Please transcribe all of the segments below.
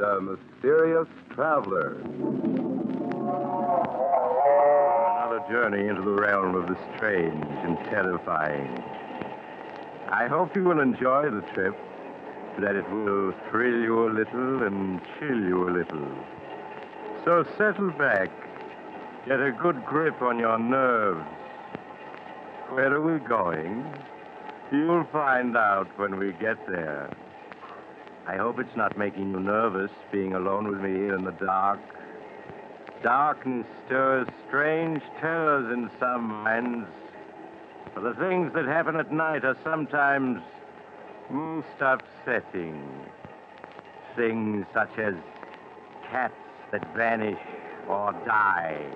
a mysterious traveler. Another journey into the realm of the strange and terrifying. I hope you will enjoy the trip, that it will thrill you a little and chill you a little. So settle back, get a good grip on your nerves. Where are we going? You'll find out when we get there. I hope it's not making you nervous, being alone with me here in the dark. Darkness stirs strange terrors in some minds. For the things that happen at night are sometimes most upsetting. Things such as cats that vanish or die,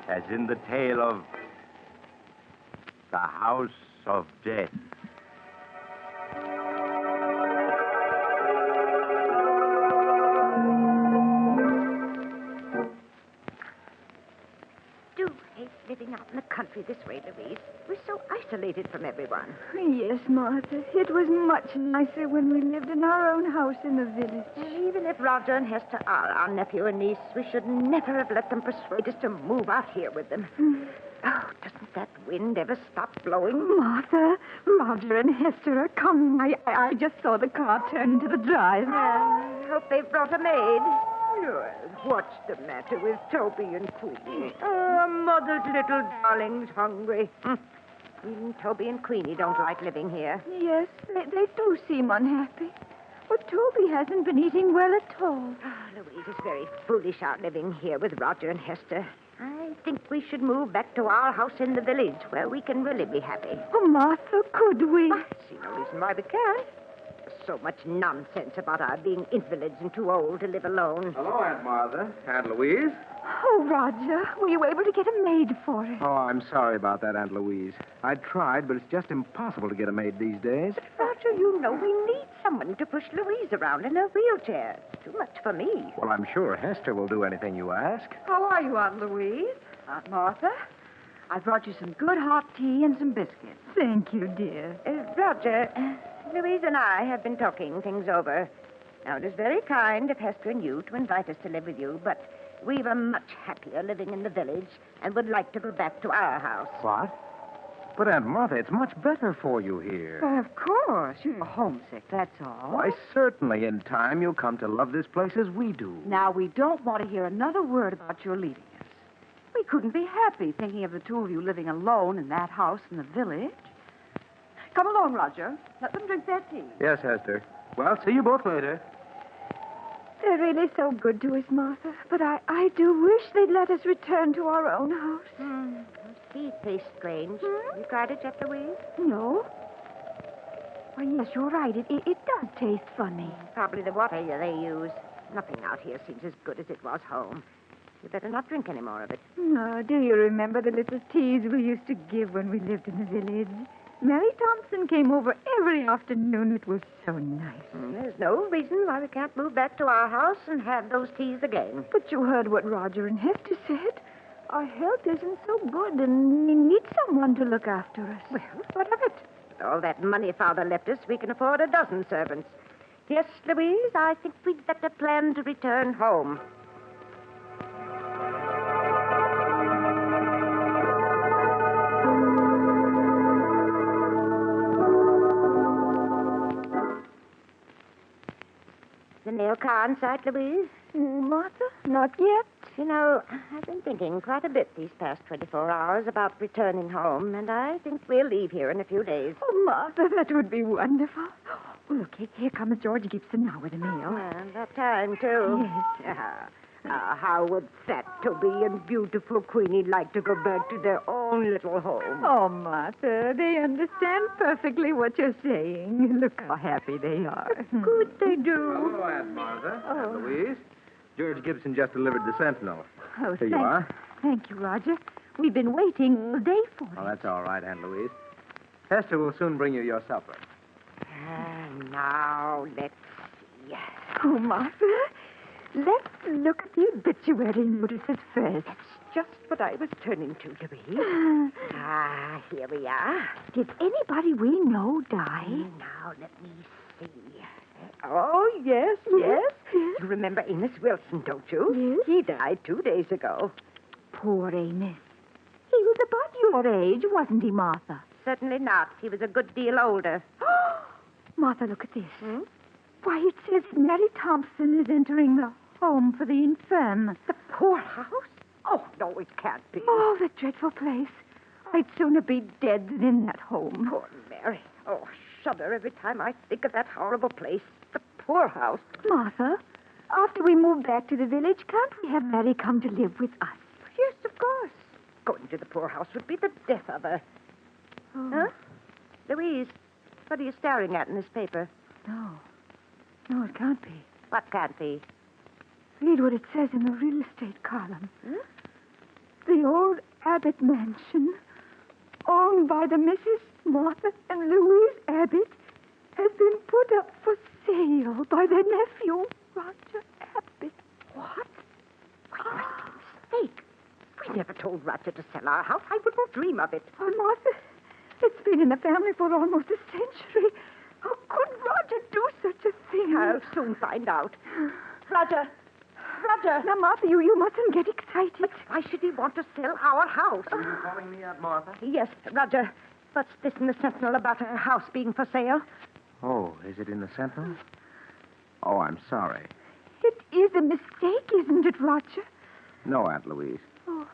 as in the tale of the House of Death. Living out in the country this way, Louise. We're so isolated from everyone. Yes, Martha. It was much nicer when we lived in our own house in the village. Even if Roger and Hester are our nephew and niece, we should never have let them persuade us to move out here with them. Oh, doesn't that wind ever stop blowing? Martha, Roger and Hester are coming. I just saw the car turn into the drive. I hope they've brought a maid. Well, what's the matter with Toby and Queenie? Oh, mother's little darling's hungry. Even Toby and Queenie don't like living here. Yes, they do seem unhappy. But Toby hasn't been eating well at all. Oh, Louise is very foolish out living here with Roger and Hester. I think we should move back to our house in the village where we can really be happy. Oh, Martha, could we? I see no reason why we can't. So much nonsense about our being invalids and too old to live alone. Hello, Aunt Martha. Aunt Louise. Oh, Roger, were you able to get a maid for us? Oh, I'm sorry about that, Aunt Louise. I tried, but it's just impossible to get a maid these days. Roger, you know we need someone to push Louise around in her wheelchair. It's too much for me. Well, I'm sure Hester will do anything you ask. How are you, Aunt Louise? Aunt Martha? I brought you some good hot tea and some biscuits. Thank you, dear. Roger, Louise and I have been talking things over. Now, it is very kind of Hester and you to invite us to live with you, but we were much happier living in the village and would like to go back to our house. What? But, Aunt Martha, it's much better for you here. Of course. You're homesick, that's all. Why, certainly in time you'll come to love this place as we do. Now, we don't want to hear another word about your leaving us. We couldn't be happy thinking of the two of you living alone in that house in the village. Come along, Roger. Let them drink their tea. Yes, Hester. Well, see you both later. They're really so good to us, Martha. But I do wish they'd let us return to our own house. Tea tastes strange. You tried it yet, Louise? No. Why, yes, you're right. It does taste funny. Probably the water they use. Nothing out here seems as good as it was home. You better not drink any more of it. No, do you remember the little teas we used to give when we lived in the village? Mary Thompson came over every afternoon. It was so nice. There's no reason why we can't move back to our house and have those teas again. But you heard what Roger and Hester said. Our health isn't so good, and we need someone to look after us. Well, what of it? With all that money Father left us, we can afford a dozen servants. Yes, Louise, I think we'd better plan to return home. The mail car in sight, Louise? Martha, not yet. You know, I've been thinking quite a bit these past 24 hours about returning home, and I think we'll leave here in a few days. Oh, Martha, that would be wonderful. Oh, look, here comes George Gibson now with the mail. And that time, too. Yes. How would fat Toby and beautiful Queenie like to go back to their own little home? Oh, Martha, they understand perfectly what you're saying. Look how happy they are. Good they do. Hello, Aunt Martha. Aunt Louise. George Gibson just delivered the Sentinel. Oh, Here you are. Thank you, Roger. We've been waiting all day for it. Oh, that's all right, Aunt Louise. Hester will soon bring you your supper. Now, let's see. Oh, Martha, let's look at the obituary notices first. That's just what I was turning to, Louise. Here we are. Did anybody we know die? Now, let me see. Oh, yes, yes. Yes. You remember Amos Wilson, don't you? Yes. He died 2 days ago. Poor Amos. He was about your age, wasn't he, Martha? Certainly not. He was a good deal older. Martha, look at this. Hmm? Why, it says Mary Thompson is entering the home for the infirm. The poorhouse? Oh, no, it can't be. Oh, the dreadful place. I'd sooner be dead than in that home. Poor Mary. Oh, I shudder every time I think of that horrible place. The poorhouse. Martha, after we move back to the village, can't we have Mary come to live with us? Yes, of course. Going to the poorhouse would be the death of her. Oh. Huh? Louise, what are you staring at in this paper? No. No, it can't be. What can't be? Read what it says in the real estate column. Hmm? The old Abbott mansion, owned by the Mrs. Martha and Louise Abbott, has been put up for sale by their nephew, Roger Abbott. What? Why, it must be a mistake. We never told Roger to sell our house. I wouldn't dream of it. Oh, Martha, it's been in the family for almost a century. How could Roger do such a thing? I'll soon find out. Roger! Roger! Now, Martha, you mustn't get excited. But why should he want to sell our house? Are you calling me out, Martha? Yes, Roger. What's this in the Sentinel about our house being for sale? Oh, is it in the Sentinel? Oh, I'm sorry. It is a mistake, isn't it, Roger? No, Aunt Louise. Oh.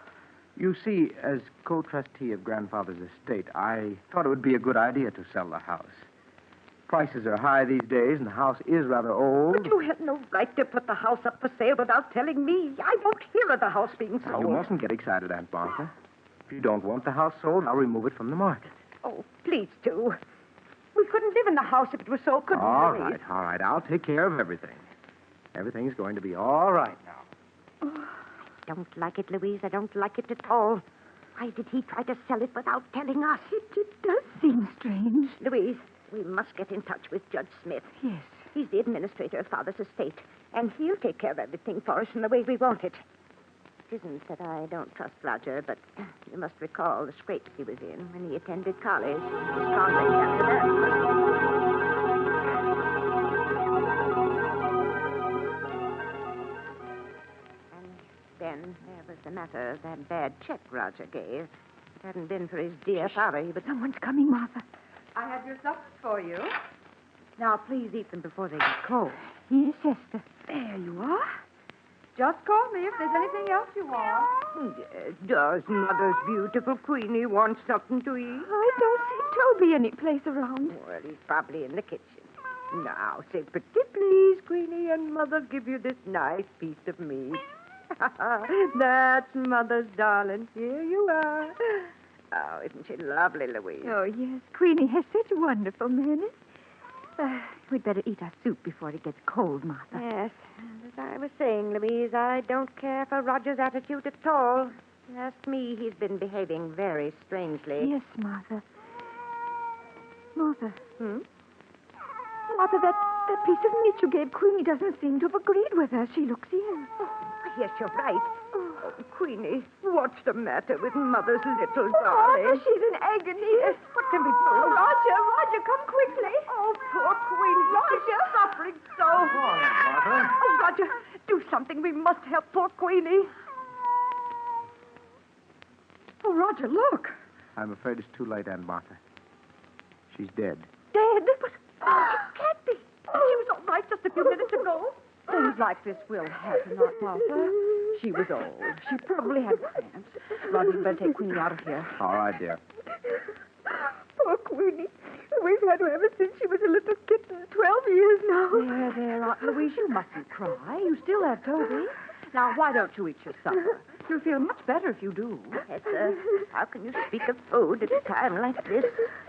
You see, as co-trustee of Grandfather's estate, I thought it would be a good idea to sell the house. Prices are high these days, and the house is rather old. But you had no right to put the house up for sale without telling me. I won't hear of the house being Now, sold. you mustn't get excited, Aunt Martha. If you don't want the house sold, I'll remove it from the market. Oh, please do. We couldn't live in the house if it was sold, could we? All Louise? right, all right. I'll take care of everything. Everything's going to be all right now. I don't like it, Louise. I don't like it at all. Why did he try to sell it without telling us? It does seem strange. Louise, we must get in touch with Judge Smith. Yes. He's the administrator of Father's estate, and he'll take care of everything for us in the way we want it. It isn't that I don't trust Roger, but you must recall the scrapes he was in when he attended college. His conduct after that. And then there was the matter of that bad check Roger gave. If it hadn't been for his dear father, he would... Someone's coming, Martha. I have your suppers for you. Now, please eat them before they get cold. Yes, Esther. There you are. Just call me if there's anything else you want. Yes, does Mother's beautiful Queenie want something to eat? I don't see Toby any place around. Well, he's probably in the kitchen. Now, say pretty please, Queenie, and Mother give you this nice piece of meat. That's Mother's darling. Here you are. Oh, isn't she lovely, Louise? Oh, yes. Queenie has such wonderful manners. We'd better eat our soup before it gets cold, Martha. Yes, and as I was saying, Louise, I don't care for Roger's attitude at all. Ask me, he's been behaving very strangely. Yes, Martha. Martha. Hmm? Martha, that piece of meat you gave Queenie doesn't seem to have agreed with her. She looks ill. Yes, you're right. Oh, Queenie, what's the matter with Mother's little Martha, darling? she's in agony. What can we do? Roger, come quickly. Oh, poor Queenie. Roger. She's suffering so. Oh, Roger, do something. We must help poor Queenie. Oh, Roger, look. I'm afraid it's too late, Aunt Martha. She's dead. Dead? But it can't be. She was all right just a few minutes ago. Things like this will happen, Aunt Martha. She was old. She probably had cramps. Roger, you better take Queenie out of here. All right, dear. Poor Queenie. We've had her ever since she was a little kitten, 12 years now. There, Aunt Louise, you mustn't cry. You still have Toby. Now, why don't you eat your supper? You'll feel much better if you do. Esther, how can you speak of food at a time like this?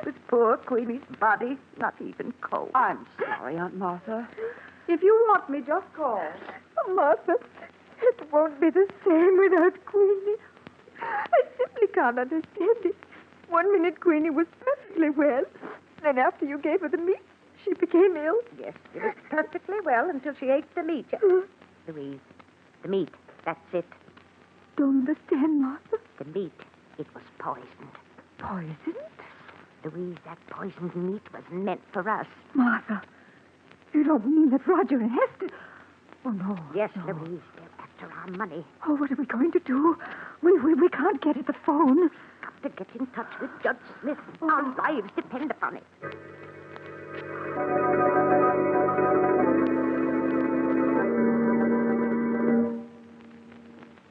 With poor Queenie's body not even cold. I'm sorry, Aunt Martha. If you want me, just call. Oh, Martha, it won't be the same without Queenie. I simply can't understand it. 1 minute Queenie was perfectly well. Then after you gave her the meat, she became ill. Yes, she was perfectly well until she ate the meat. Louise, the meat, that's it. Don't understand, Martha. The meat, it was poisoned. Poisoned? Louise, that poisoned meat was meant for us. Martha, You don't mean that Roger and Hester... Oh, no. Yes, no. Louise, they're after our money. Oh, what are we going to do? We can't get at the phone. Got to get in touch with Judge Smith. Our lives depend upon it.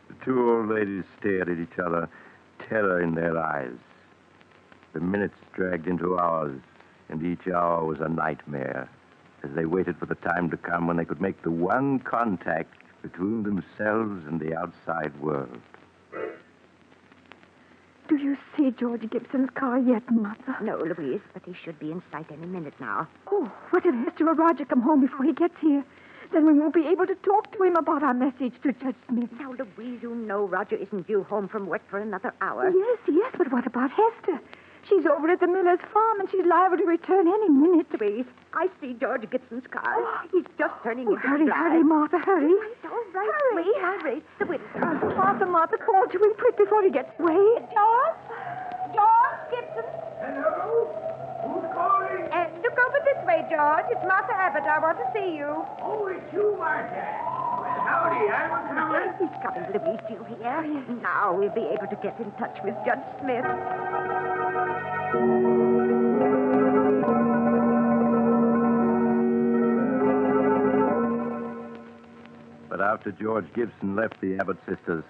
The two old ladies stared at each other, terror in their eyes. The minutes dragged into hours, and each hour was a nightmare as they waited for the time to come when they could make the one contact between themselves and the outside world. Do you see George Gibson's car yet, Martha? No, Louise, but he should be in sight any minute now. Oh, what if Hester or Roger come home before he gets here? Then we won't be able to talk to him about our message to Judge Smith. Now, Louise, you know Roger isn't due home from work for another hour. Yes, but what about Hester? She's over at the miller's farm, and she's liable to return any minute. Louise, I see George Gibson's car. He's just turning into Hurry, the drive. hurry, Martha, hurry. All right, Hurry. Louise, I'll raise the window. Martha, call to him quick before he gets away. George Gibson. Hello? Who's calling? Look over this way, George. It's Martha Abbott. I want to see you. Oh, it's you, Martha. Well, howdy. I'm coming. He's coming, Louise. Do you hear? Now we'll be able to get in touch with Judge Smith. But after George Gibson left the Abbott sisters,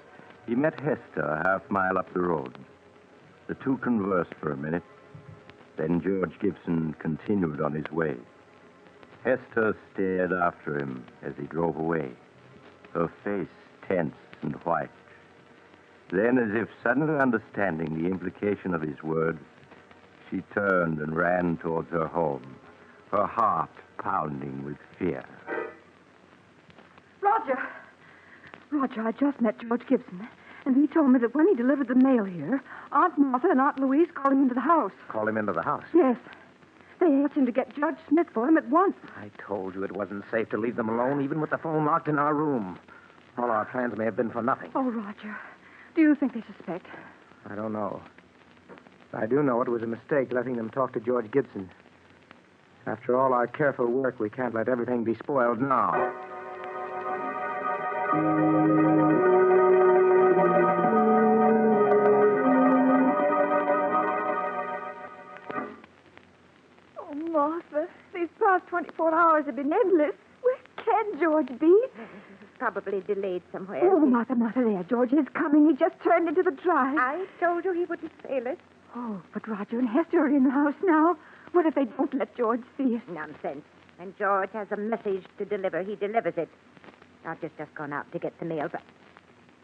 he met Hester a half-mile up the road. The two conversed for a minute. Then George Gibson continued on his way. Hester stared after him as he drove away, her face tense and white. Then, as if suddenly understanding the implication of his words, she turned and ran towards her home, her heart pounding with fear. Roger, I just met George Gibson, and he told me that when he delivered the mail here, Aunt Martha and Aunt Louise called him into the house. Call him into the house. Yes. They asked him to get Judge Smith for him at once. I told you it wasn't safe to leave them alone, even with the phone locked in our room. All our plans may have been for nothing. Oh, Roger, do you think they suspect? I don't know. I do know it was a mistake letting them talk to George Gibson. After all our careful work, we can't let everything be spoiled now. Oh, Martha, these past 24 hours have been endless. Where can George be? Probably delayed somewhere. Oh, Martha, there. George is coming. He just turned into the drive. I told you he wouldn't fail us. Oh, but Roger and Hester are in the house now. What if they don't let George see us? Nonsense. When George has a message to deliver, he delivers it. Roger's just gone out to get the mail, but...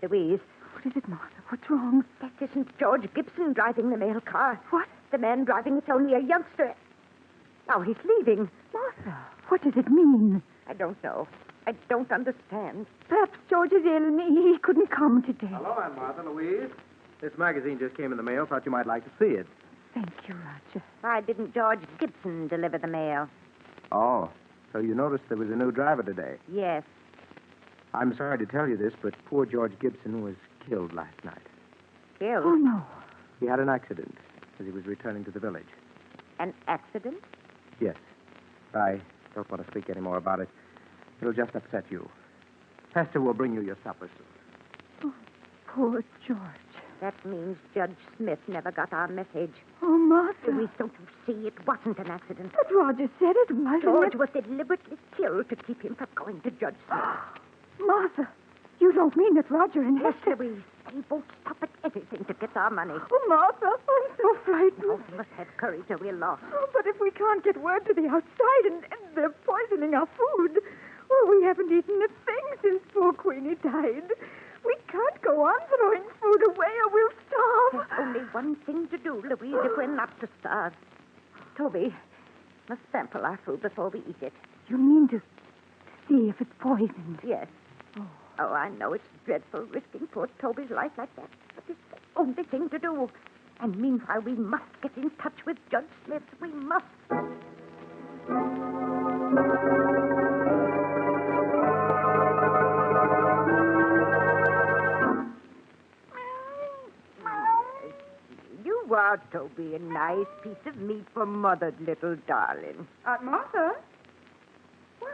Louise. What is it, Martha? What's wrong? That isn't George Gibson driving the mail car. What? The man driving it's only a youngster. Now he's leaving. Martha, what does it mean? I don't know. I don't understand. Perhaps George is ill and he couldn't come today. Hello, Aunt Martha, Louise. This magazine just came in the mail. Thought you might like to see it. Thank you, Roger. Why didn't George Gibson deliver the mail? Oh, so you noticed there was a new driver today. Yes. I'm sorry to tell you this, but poor George Gibson was killed last night. Killed? Oh, no. He had an accident as he was returning to the village. An accident? Yes. I don't want to speak any more about it. It'll just upset you. Hester will bring you your supper soon. Oh, poor George. That means Judge Smith never got our message. Oh, Martha. Louise, don't you see? It wasn't an accident. But Roger said it was. George was deliberately killed to keep him from going to Judge Smith. Martha, you don't mean that Roger and Yes, Hester... Louise. They won't stop at anything to get our money. Oh, Martha, I'm so frightened. Oh, we must have courage or we're lost. Oh, but if we can't get word to the outside and they're poisoning our food... Oh, we haven't eaten a thing since poor Queenie died. We can't go on throwing food away or we'll starve. There's only one thing to do, Louise, if we're not to starve. Toby, must sample our food before we eat it. You mean to see if it's poisoned? Yes. Oh, I know it's dreadful risking poor Toby's life like that, but it's the only thing to do. And meanwhile, we must get in touch with Judge Smith. We must. You are, Toby, a nice piece of meat for Mother, little darling. Aunt Martha?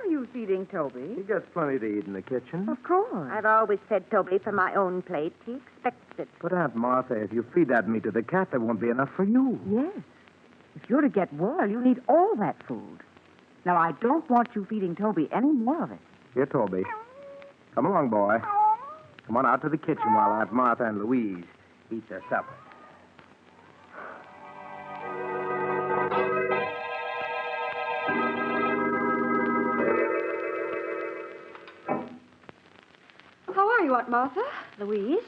are you feeding Toby? He gets plenty to eat in the kitchen. Of course. I've always fed Toby from my own plate. He expects it. But, Aunt Martha, if you feed that meat to the cat, there won't be enough for you. Yes. If you're to get well, you need all that food. Now, I don't want you feeding Toby any more of it. Here, Toby. Come along, boy. Come on out to the kitchen while Aunt Martha and Louise eat their supper. How are you, Aunt Martha? Louise?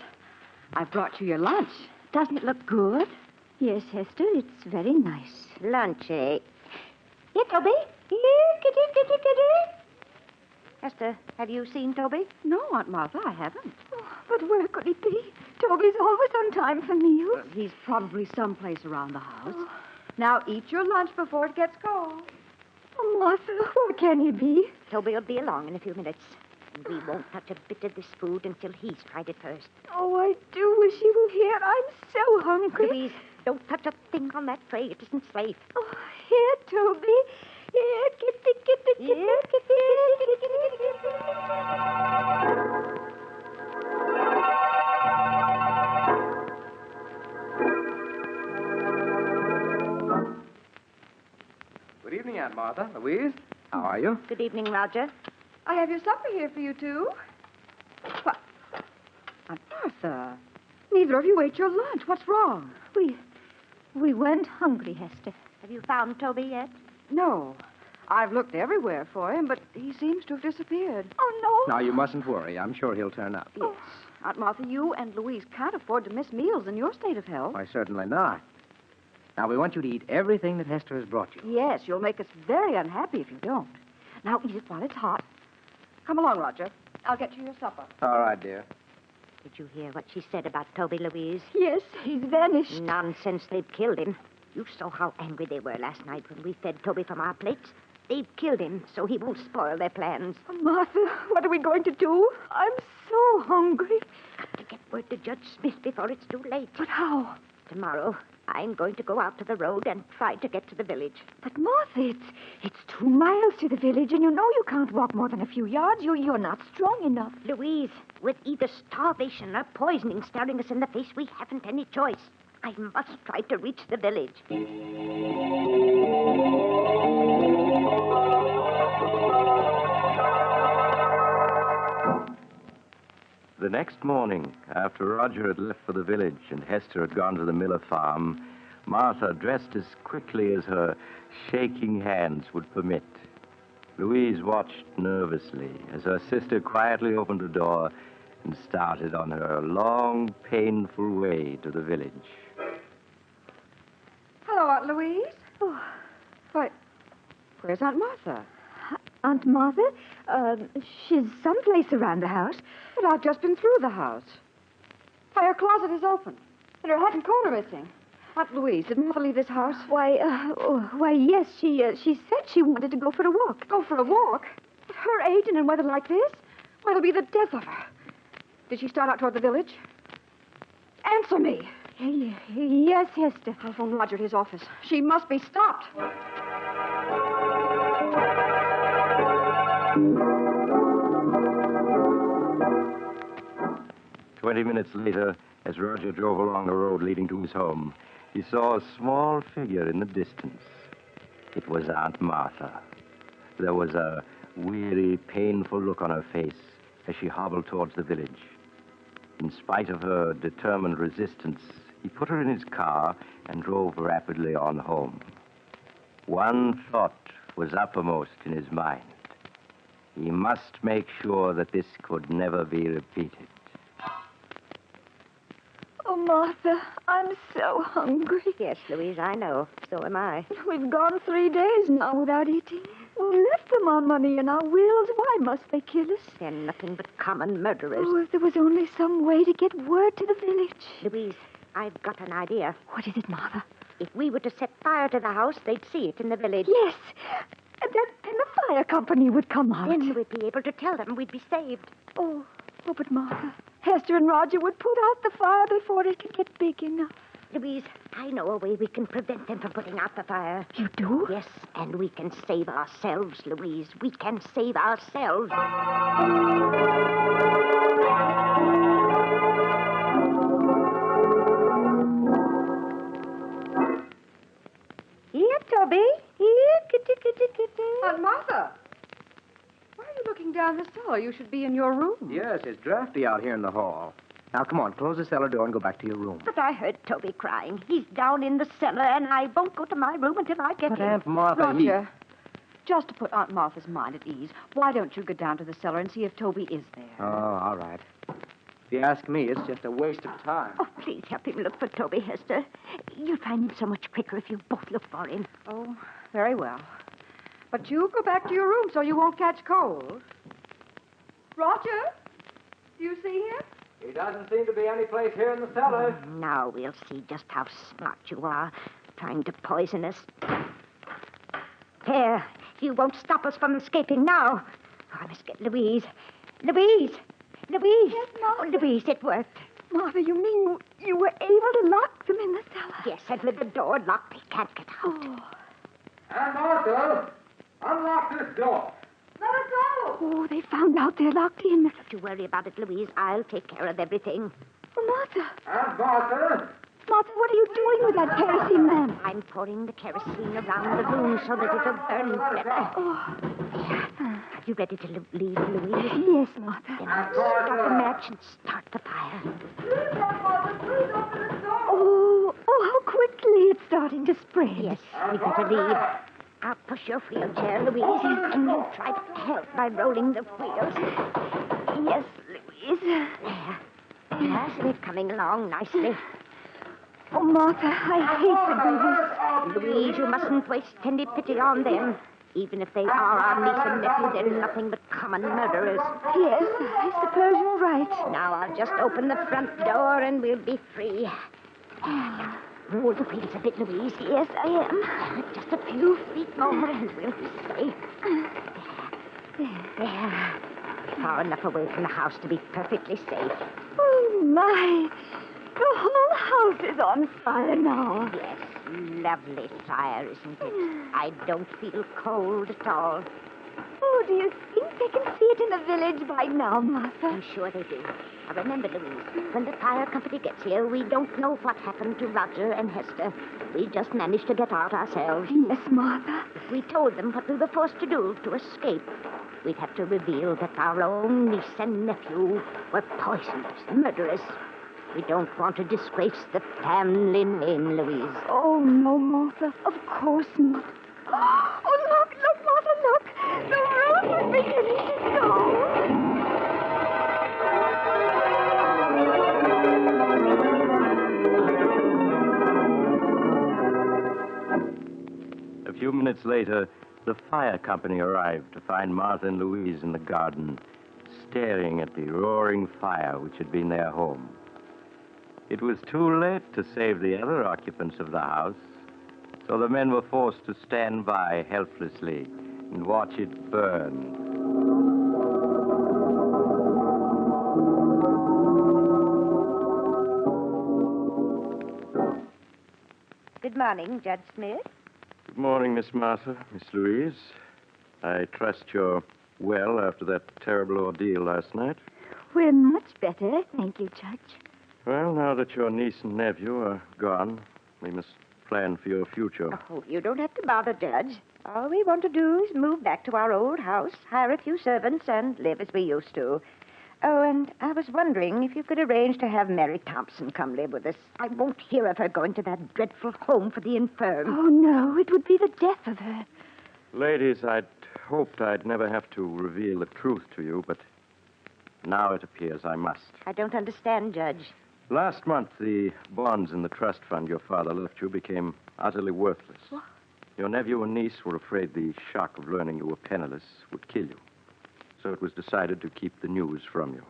I've brought you your lunch. Doesn't it look good? Yes, Hester, it's very nice. Lunch, eh? Here, Toby. Here, kitty, kitty, kitty. Hester, have you seen Toby? No, Aunt Martha, I haven't. Oh, but where could he be? Toby's always on time for meals. He's probably someplace around the house. Now, eat your lunch before it gets cold. Oh, Martha, where can he be? Toby will be along in a few minutes. And we won't touch a bit of this food until he's tried it first. Oh, I do wish he were here. I'm so hungry. Louise, don't touch a thing on that tray. It isn't safe. Oh, here, Toby. Here, kitty, kitty, kitty, Here, kitty, kitty, kitty, kitty. Good evening, Aunt Martha. Louise, how are you? Good evening, Roger. I have your supper here for you two. What? Aunt Martha, neither of you ate your lunch. What's wrong? We weren't hungry, Hester. Have you found Toby yet? No. I've looked everywhere for him, but he seems to have disappeared. Oh, no. Now, you mustn't worry. I'm sure he'll turn up. Yes. Aunt Martha, you and Louise can't afford to miss meals in your state of health. Why, certainly not. Now, we want you to eat everything that Hester has brought you. Yes, you'll make us very unhappy if you don't. Now eat it while it's hot. Come along, Roger. I'll get you your supper. All right, dear. Did you hear what she said about Toby, Louise? Yes, he's vanished. Nonsense. They've killed him. You saw how angry they were last night when we fed Toby from our plates. They've killed him, so he won't spoil their plans. Oh, Martha, what are we going to do? I'm so hungry. Got to get word to Judge Smith before it's too late. But how? Tomorrow, I'm going to go out to the road and try to get to the village. But, Martha, it's 2 miles to the village, and you know you can't walk more than a few yards. You're not strong enough. Louise, with either starvation or poisoning staring us in the face, we haven't any choice. I must try to reach the village. The next morning, after Roger had left for the village and Hester had gone to the Miller farm, Martha dressed as quickly as her shaking hands would permit. Louise watched nervously as her sister quietly opened the door and started on her long, painful way to the village. Hello, Aunt Louise. Oh, Why, where's Aunt Martha? Aunt Martha, she's someplace around the house. But I've just been through the house. Why, her closet is open, and her hat and coat are missing. Aunt Louise, did Martha leave this house? Why, yes, she said she wanted to go for a walk. Go for a walk? At her age and in weather like this? Why, it'll be the death of her. Did she start out toward the village? Answer me. Yes, Hester. Telephone Roger at his office. She must be stopped. 20 minutes later, as Roger drove along the road leading to his home, he saw a small figure in the distance. It was Aunt Martha. There was a weary, painful look on her face as she hobbled towards the village. In spite of her determined resistance, he put her in his car and drove rapidly on home. One thought was uppermost in his mind. He must make sure that this could never be repeated. Oh, Martha, I'm so hungry. Yes, Louise, I know. So am I. We've gone 3 days now without eating. We left them our money and our wills. Why must they kill us? They're nothing but common murderers. Oh, if there was only some way to get word to the village. Louise, I've got an idea. What is it, Martha? If we were to set fire to the house, they'd see it in the village. Yes. And then the fire company would come out. Then we'd be able to tell them we'd be saved. Oh, but Martha, Hester and Roger would put out the fire before it could get big enough. Louise, I know a way we can prevent them from putting out the fire. You do? Yes, and we can save ourselves, Louise. We can save ourselves. Here, Toby. Here, kitty, kitty, kitty. Aunt Martha, why are you looking down the cellar? You should be in your room. Yes, it's drafty out here in the hall. Now, come on, close the cellar door and go back to your room. But I heard Toby crying. He's down in the cellar, and I won't go to my room until I get But him. Aunt Martha, Roger, just to put Aunt Martha's mind at ease, why don't you go down to the cellar and see if Toby is there? Oh, all right. If you ask me, it's just a waste of time. Oh, please help him look for Toby, Hester. You'll find him so much quicker if you both look for him. Oh, very well. But you go back to your room so you won't catch cold. Roger, do you see him? He doesn't seem to be any place here in the cellar. Now we'll see just how smart you are, trying to poison us. There, you won't stop us from escaping now. Oh, I must get Louise. Louise! Louise! Yes, Martha? Oh, Louise, it worked. Martha, you mean you were able to lock them in the cellar? Yes, and with the door locked, they can't get out. Oh. Aunt Martha, unlock this door. Let us go! Oh, they found out they're locked in. Don't you worry about it, Louise. I'll take care of everything. Oh, Martha. Aunt Martha. Martha, what are you doing with that kerosene lamp? I'm pouring the kerosene around the room so that it'll burn better. Oh, Are you ready to leave, Louise? yes, Martha. Then I'll strike the match and start the fire. Please, Aunt Martha, please open the door. Oh, how quickly it's starting to spread. Yes, we better leave. I'll push your wheelchair, Louise, and you try to help by rolling the wheels. Yes, Louise. There. Yes, we're coming along nicely. Oh, Martha, I hate the babies. Louise, you mustn't waste any pity on them. Even if they are our niece and nephew, they're nothing but common murderers. Yes, I suppose you're right. Now I'll just open the front door and we'll be free. Now, roll the wheels a bit, Louise. Yes, I am. Just a few feet more and we'll be safe. There. Far enough away from the house to be perfectly safe. Oh, my. The whole house is on fire now. Yes, lovely fire, isn't it? I don't feel cold at all. Oh, do you think they can see it in the village by now, Martha? I'm sure they do. Now remember, Louise, when the fire company gets here, we don't know what happened to Roger and Hester. We just managed to get out ourselves. Yes, Martha. If we told them what we were forced to do to escape, we'd have to reveal that our own niece and nephew were poisoners, murderers. We don't want to disgrace the family name, Louise. Oh, no, Martha. Of course not. Oh, look, Martha, look. The roof is beginning to go. A few minutes later, the fire company arrived to find Martha and Louise in the garden, staring at the roaring fire which had been their home. It was too late to save the other occupants of the house, so the men were forced to stand by helplessly and watch it burn. Good morning, Judge Smith. Good morning, Miss Martha, Miss Louise. I trust you're well after that terrible ordeal last night. We're much better, thank you, Judge. Well, now that your niece and nephew are gone, we must plan for your future. Oh, you don't have to bother, Judge. All we want to do is move back to our old house, hire a few servants, and live as we used to. Oh, and I was wondering if you could arrange to have Mary Thompson come live with us. I won't hear of her going to that dreadful home for the infirm. Oh, no, it would be the death of her. Ladies, I'd hoped I'd never have to reveal the truth to you, but now it appears I must. I don't understand, Judge. Last month, the bonds in the trust fund your father left you became utterly worthless. What? Your nephew and niece were afraid the shock of learning you were penniless would kill you. So it was decided to keep the news from you.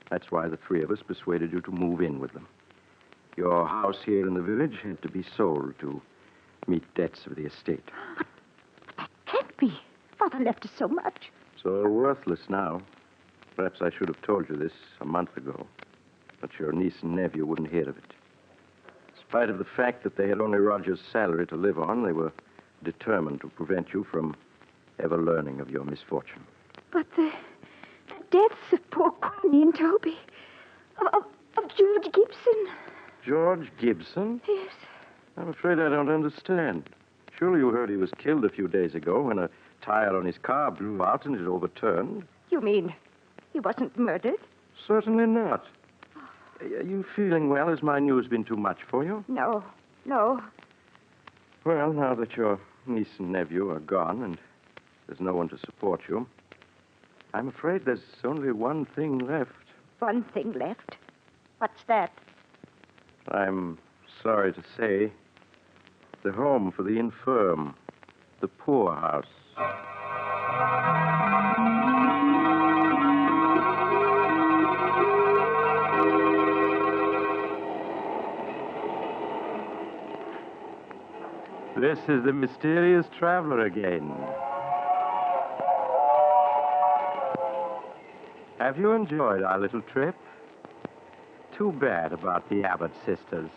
That's why the three of us persuaded you to move in with them. Your house here in the village had to be sold to meet debts of the estate. That can't be. Father left us so much. It's all worthless now. Perhaps I should have told you this a month ago. But your niece and nephew wouldn't hear of it. spite of the fact that they had only Roger's salary to live on, they were determined to prevent you from ever learning of your misfortune. But the deaths of poor Queenie and Toby, of George Gibson. George Gibson? Yes. I'm afraid I don't understand. Surely you heard he was killed a few days ago when a tire on his car blew out and it overturned. You mean he wasn't murdered? Certainly not. Are you feeling well? Has my news been too much for you? No. Well, now that your niece and nephew are gone and there's no one to support you, I'm afraid there's only one thing left. One thing left? What's that? I'm sorry to say, the home for the infirm, the poorhouse. This is the mysterious traveler again. Have you enjoyed our little trip? Too bad about the Abbott sisters.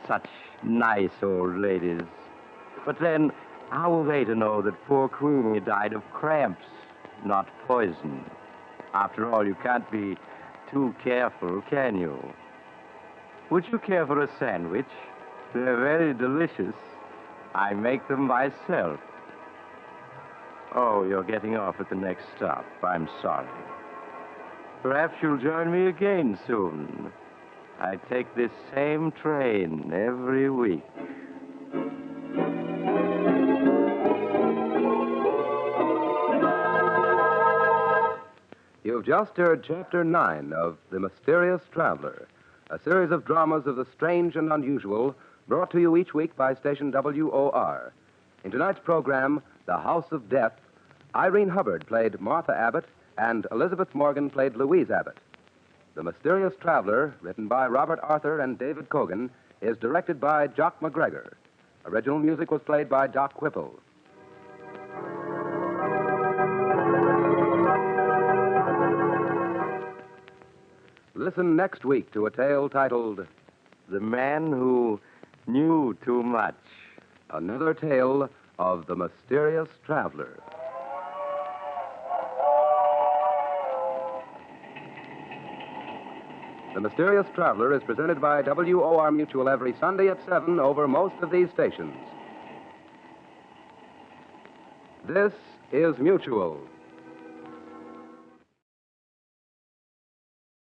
Such nice old ladies. But then, how were they to know that poor Queenie died of cramps, not poison? After all, you can't be too careful, can you? Would you care for a sandwich? They're very delicious. I make them myself. Oh, you're getting off at the next stop. I'm sorry. Perhaps you'll join me again soon. I take this same train every week. You've just heard Chapter 9 of The Mysterious Traveler, a series of dramas of the strange and unusual brought to you each week by station WOR. In tonight's program, The House of Death, Irene Hubbard played Martha Abbott and Elizabeth Morgan played Louise Abbott. The Mysterious Traveler, written by Robert Arthur and David Kogan, is directed by Jock McGregor. Original music was played by Doc Whipple. Listen next week to a tale titled The Man Who Knew Too Much. Another Tale of the Mysterious Traveler. The Mysterious Traveler is presented by WOR Mutual every Sunday at 7 over most of these stations. This is Mutual.